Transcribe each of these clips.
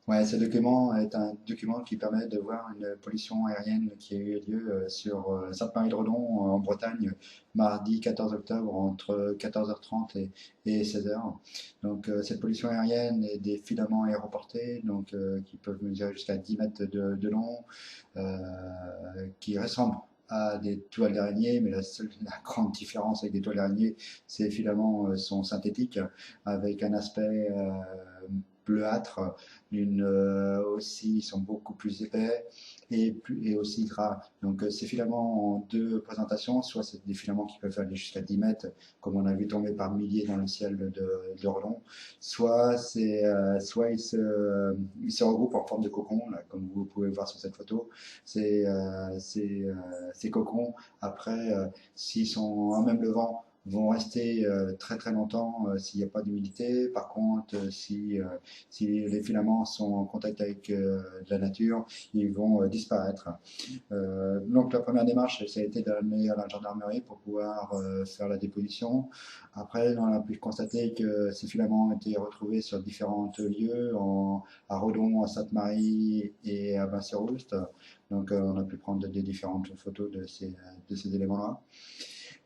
Ouais, ce document est un document qui permet de voir une pollution aérienne qui a eu lieu sur Sainte-Marie-de-Redon en Bretagne mardi 14 octobre entre 14h30 et 16h. Donc cette pollution aérienne est des filaments aéroportés donc, qui peuvent mesurer jusqu'à 10 mètres de long, euh, qui ressemblent à des toiles d'araignée, mais la grande différence avec des toiles d'araignée, ces filaments sont synthétiques avec un aspect bleuâtre, aussi, ils sont beaucoup plus épais et aussi gras. Donc ces filaments ont deux présentations, soit c'est des filaments qui peuvent aller jusqu'à 10 mètres, comme on a vu tomber par milliers dans le ciel de Redon, soit ils se regroupent en forme de cocon, là, comme vous pouvez voir sur cette photo. Ces cocons, après, s'ils sont en même le vent, vont rester très très longtemps s'il n'y a pas d'humidité. Par contre, si les filaments sont en contact avec de la nature, ils vont disparaître. Donc la première démarche, ça a été d'amener à la gendarmerie pour pouvoir faire la déposition. Après, on a pu constater que ces filaments ont été retrouvés sur différents lieux, à Redon, à Sainte-Marie et à Bain-sur-Oust. Donc on a pu prendre des différentes photos de ces éléments-là.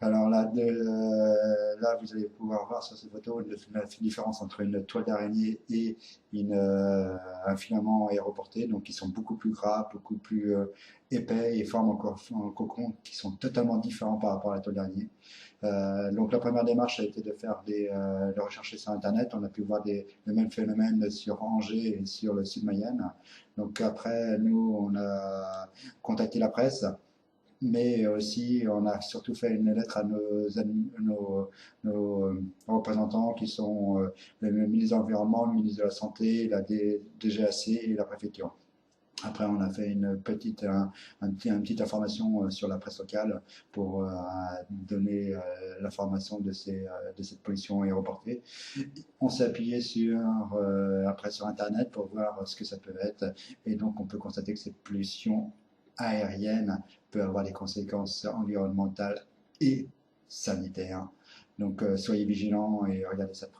Alors là, vous allez pouvoir voir sur ces photos la différence entre une toile d'araignée et un filament aéroporté. Donc, ils sont beaucoup plus gras, beaucoup plus épais et forment encore un cocon qui sont totalement différents par rapport à la toile d'araignée. Donc, la première démarche a été de rechercher sur Internet. On a pu voir le même phénomène sur Angers et sur le sud Mayenne. Donc, après, nous, on a contacté la presse, mais aussi on a surtout fait une lettre à nos représentants qui sont le ministre de l'Environnement, le ministre de la Santé, la DGAC et la préfecture. Après, on a fait une petite information sur la presse locale pour donner l'information de cette pollution aéroportée. On s'est appuyé après sur Internet pour voir ce que ça peut être. Et donc, on peut constater que cette pollution aérienne peut avoir des conséquences environnementales et sanitaires. Donc, soyez vigilants et regardez cette